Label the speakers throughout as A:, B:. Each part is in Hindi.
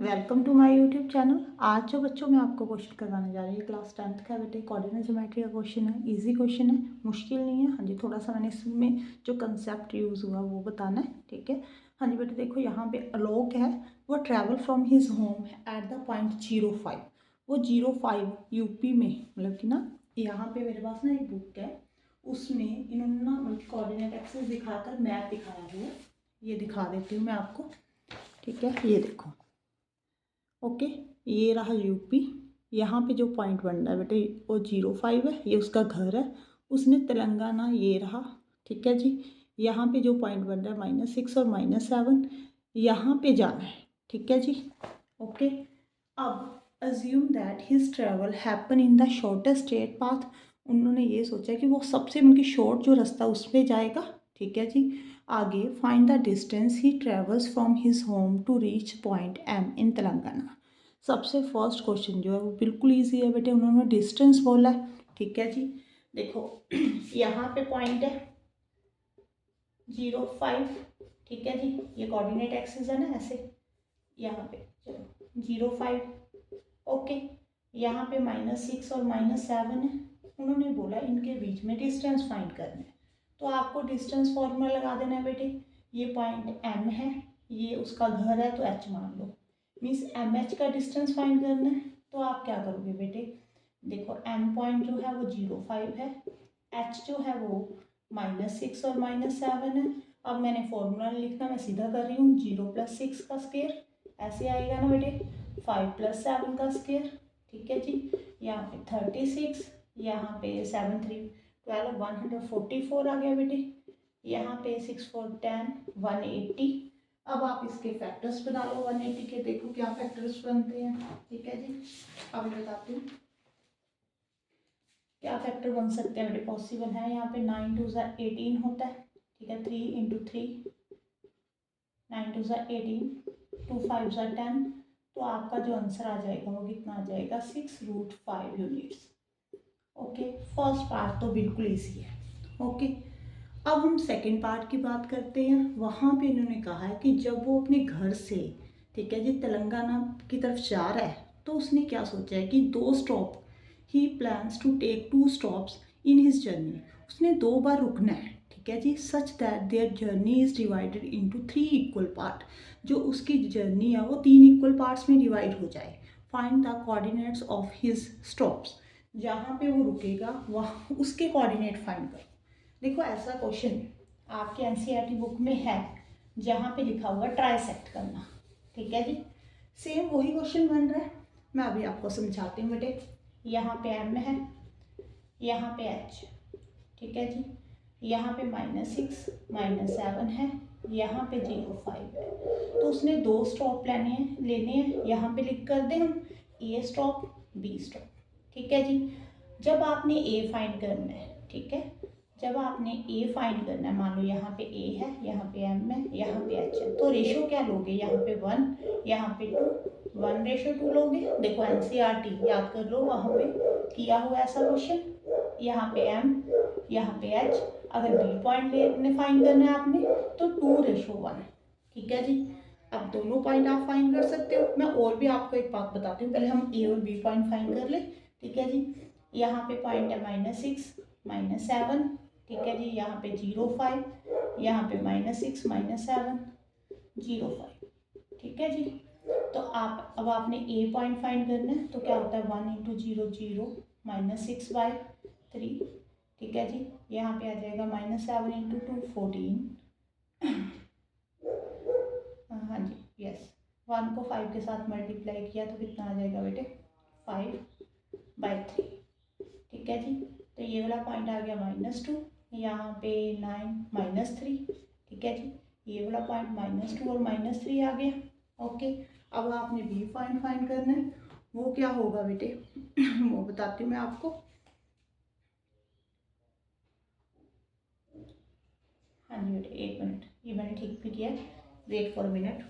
A: Welcome to my YouTube channel. आज जो बच्चों मैं आपको क्वेश्चन करवाने जा रही हूँ क्लास 10th का बेटे कोऑर्डिनेट ज्योमेट्री का क्वेश्चन है। इजी क्वेश्चन है, मुश्किल नहीं है। हाँ जी, थोड़ा सा मैंने इसमें जो कंसेप्ट यूज़ हुआ वो बताना है, ठीक है। हाँ जी बेटे, देखो यहाँ पे आलोक है, वो travel from his home at the point 05। वो 05 यूपी में, मतलब कि ना यहाँ पे मेरे पास ना एक बुक है, उसमें इन्होंने ना मतलब कोऑर्डिनेट एक्सिस दिखाकर मैप दिखाया हुआ है। ये दिखा देती हूँ मैं आपको, ठीक है। ये देखो, ओके, ये रहा यूपी। यहाँ पे जो पॉइंट बन रहा है बेटे वो 05 है, ये उसका घर है। उसने तेलंगाना, ये रहा, ठीक है जी। यहाँ पे जो पॉइंट बन रहा है -6 और -7, यहाँ पे जाना है, ठीक है जी। ओके, अब assume that his travel happen in the shortest straight path. उन्होंने ये सोचा कि वो सबसे उनकी शॉर्ट जो रास्ता उस पर जाएगा, ठीक है जी। आगे find the distance he travels from his home to reach point M in Telangana. सबसे फर्स्ट क्वेश्चन जो है वो बिल्कुल ईजी है बेटे, उन्होंने डिस्टेंस बोला है, ठीक है जी। देखो यहाँ पे पॉइंट है 05, ठीक है जी। ये कोऑर्डिनेट एक्सिस है ना, ऐसे यहाँ पे चलो 05, ओके। यहाँ पे -6 और -7 है। उन्होंने बोला इनके बीच में डिस्टेंस फाइंड करना है, तो आपको डिस्टेंस फॉर्मूला लगा देना है बेटे। ये पॉइंट एम है, ये उसका घर है, तो एच मान लो। मीन्स एम एच का डिस्टेंस फाइंड करना है, तो आप क्या करोगे बेटे, देखो एम पॉइंट जो है वो 05 है, एच जो है वो -6 और -7 है। अब मैंने फॉर्मूला लिखना, मैं सीधा कर रही हूँ, 0 + 6 का स्क्वायर ऐसे आएगा ना बेटे, 5 + 7 का स्क्वायर, ठीक है जी। यहाँ पे 36, यहाँ पे 7 3 12, 144 आ गया बेटे। यहाँ पे 6 4 10, 180। अब आप इसके फैक्टर्स बना लो 180 के, देखो क्या फैक्टर्स बनते हैं, ठीक है जी। अब मैं बताती हूँ क्या फैक्टर बन सकते हैं बेटे, पॉसिबल है। यहाँ पे 9 2 18 होता है, ठीक है। 3 × 3, 9 2 18, 2 5 10। तो आपका जो आंसर आ जाएगा वो कितना आ जाएगा, 6√5 यूनिट्स। ओके, फर्स्ट पार्ट तो बिल्कुल इजी है, ओके। अब हम सेकंड पार्ट की बात करते हैं। वहाँ पे इन्होंने कहा है कि जब वो अपने घर से, ठीक है जी, तेलंगाना की तरफ जा रहा है, तो उसने क्या सोचा है कि 2 stop, he plans to take 2 stops in his journey. उसने 2 बार रुकना है, ठीक है जी, such that their journey is divided into 3 equal part. जो उसकी जर्नी है वो 3 इक्वल पार्ट्स में डिवाइड हो जाए। Find the coordinates of his stops. जहाँ पे वो रुकेगा वहाँ उसके कोऑर्डिनेट फाइंड करो। देखो ऐसा क्वेश्चन आपके एनसीईआरटी बुक में है, जहाँ पे लिखा हुआ ट्राइसेक्ट करना, ठीक है जी। सेम वही क्वेश्चन बन रहा है, मैं अभी आपको समझाती हूँ बेटे। यहाँ पे एम है, यहाँ पे एच, ठीक है जी। यहाँ पे -6 -7 है, यहाँ पे 05 है। तो उसने 2 स्टॉप लेने हैं, यहाँ पे लिख कर दें हम, ए स्टॉप बी स्टॉप, ठीक है जी। जब आपने ए फाइंड करना है, ठीक है, जब आपने ए फाइंड करना है, मान लो यहाँ पे ए है, यहाँ पे एम है, यहाँ पे एच है, तो रेशो क्या लोगे, यहाँ पे 1, यहाँ पे 2, 1:2 लोगे। देखो एनसीईआरटी याद कर लो, वहाँ पे किया हुआ ऐसा क्वेश्चन। यहाँ पे एम, यहाँ पे एच, अगर बी पॉइंट लेने फाइंड करना है आपने, तो 2:1, ठीक है जी। अब दोनों पॉइंट आप फाइंड कर सकते हो। मैं और भी आपको एक बात बताती हूँ, पहले हम ए और बी पॉइंट फाइंड कर ले, ठीक है जी। यहाँ पे पॉइंट है -6 -7, ठीक है जी। यहाँ पे 05, यहाँ पे -6 -7 05, ठीक है जी। तो आप अब आपने ए पॉइंट फाइंड करना है, तो क्या होता है 1 × 0 0 -6/3, ठीक है जी। यहाँ पे आ जाएगा -7 × 2 14। हाँ जी, यस। 1 को 5 के साथ मल्टीप्लाई किया तो कितना आ जाएगा बेटे, 5/3, ठीक है जी। तो ये वाला पॉइंट आ गया -2, यहाँ पे 9 -3, ठीक है जी। ये वाला पॉइंट -2 और -3 आ गया, ओके। अब आपने बी पॉइंट फाइंड करना है, वो क्या होगा बेटे वो बताती हूँ मैं आपको। हाँ जी बेटे, 1 मिनट, ये मैंने ठीक भी किया, वेट फॉर मिनट।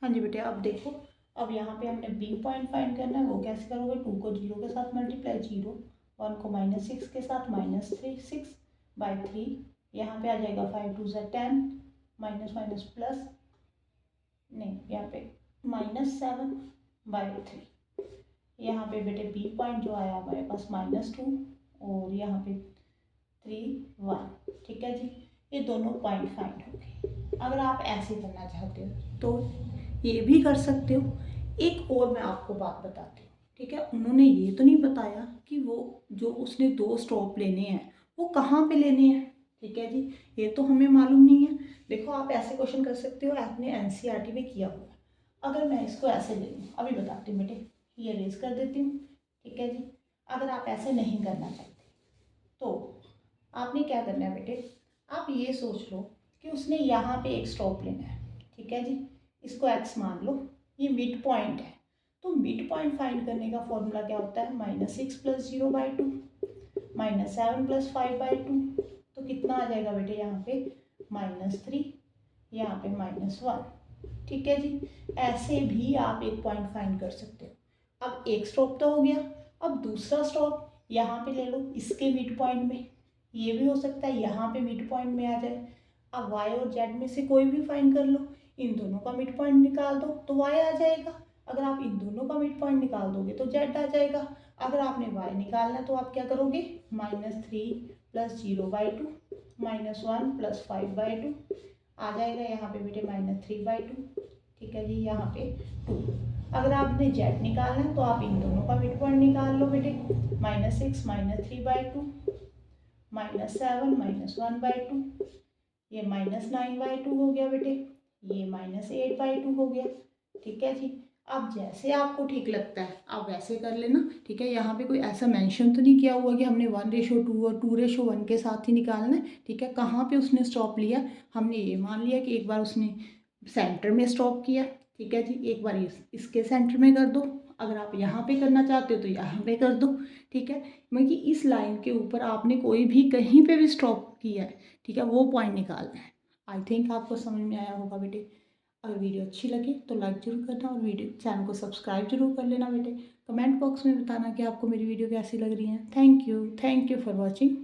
A: हाँ जी बेटे, अब देखो, अब यहाँ पे हमने बी पॉइंट फाइंड करना है, वो कैसे करोगे, 2 को 0 के साथ मल्टीप्लाई 0, 1 को -6 के साथ -3 6/3, यहाँ पे आ जाएगा 5 2 10, माइनस माइनस प्लस नहीं, यहाँ पे -7/3। यहाँ पे बेटे बी पॉइंट जो आया हमारे पास -2 और यहाँ पे 3, 1। ठीक है जी, ये दोनों पॉइंट फाइंड हो गए। अगर आप ऐसे करना चाहते हो तो ये भी कर सकते हो। एक और मैं आपको बात बताती हूँ, ठीक है। उन्होंने ये तो नहीं बताया कि वो जो उसने 2 स्टॉप लेने हैं वो कहाँ पे लेने हैं, ठीक है जी, ये तो हमें मालूम नहीं है। देखो आप ऐसे क्वेश्चन कर सकते हो, आपने एनसीईआरटी में किया हुआ। अगर मैं इसको ऐसे ले लूँ, अभी बताती हूँ बेटे, ये रेज कर देती हूँ, ठीक है जी। अगर आप ऐसे नहीं करना चाहते तो आपने क्या करना है बेटे, आप ये सोच लो कि उसने यहाँ पे एक स्टॉप लेना है, ठीक है जी। इसको x मान लो, ये मिड पॉइंट है। तो मिड पॉइंट फाइंड करने का फॉर्मूला क्या होता है, -6 + 0/2 -7 + 5/2। तो कितना आ जाएगा बेटे, यहाँ पे -3, यहाँ पे -1। ठीक है जी, ऐसे भी आप एक पॉइंट फाइंड कर सकते हो। अब एक स्टॉप तो हो गया, अब दूसरा स्टॉप यहाँ पे ले लो, इसके मिड पॉइंट में। ये भी हो सकता है यहाँ पे मिड पॉइंट में आ जाए। अब y और z में से कोई भी फाइंड कर लो, इन दोनों का मिड पॉइंट निकाल दो तो y आ जाएगा। अगर आप इन दोनों का मिड पॉइंट निकाल दोगे तो z आ जाएगा। अगर आपने y निकालना है तो आप क्या करोगे, -3 + 0/2 -1 + 5/2 आ जाएगा यहाँ पे बेटे -3/2। ठीक है जी, यहाँ पे 2। अगर आपने z निकालना है तो आप इन दोनों का मिड पॉइंट निकाल लो बेटे, -6 -3/2 -7 -1/2, ये -9/2 हो गया बेटे, ये -8/2 हो गया। ठीक है जी, अब जैसे आपको ठीक लगता है आप वैसे कर लेना। ठीक है, यहाँ पे कोई ऐसा मेंशन तो नहीं किया हुआ कि हमने 1:2 और 2:1 के साथ ही निकालना है। ठीक है, कहाँ पे उसने स्टॉप लिया, हमने ये मान लिया कि एक बार उसने सेंटर में स्टॉप किया। ठीक है जी, एक बार इसके सेंटर में कर दो, अगर आप यहाँ पे करना चाहते हो तो यहाँ पे कर दो। ठीक है, मतलब कि इस लाइन के ऊपर आपने कोई भी कहीं पे भी स्टॉप किया है, ठीक है, वो पॉइंट निकालना है। आई थिंक आपको समझ में आया होगा बेटे। अगर वीडियो अच्छी लगे तो लाइक जरूर करना और वीडियो चैनल को सब्सक्राइब जरूर कर लेना बेटे। कमेंट बॉक्स में बताना कि आपको मेरी वीडियो कैसी लग रही है। Thank you for watching.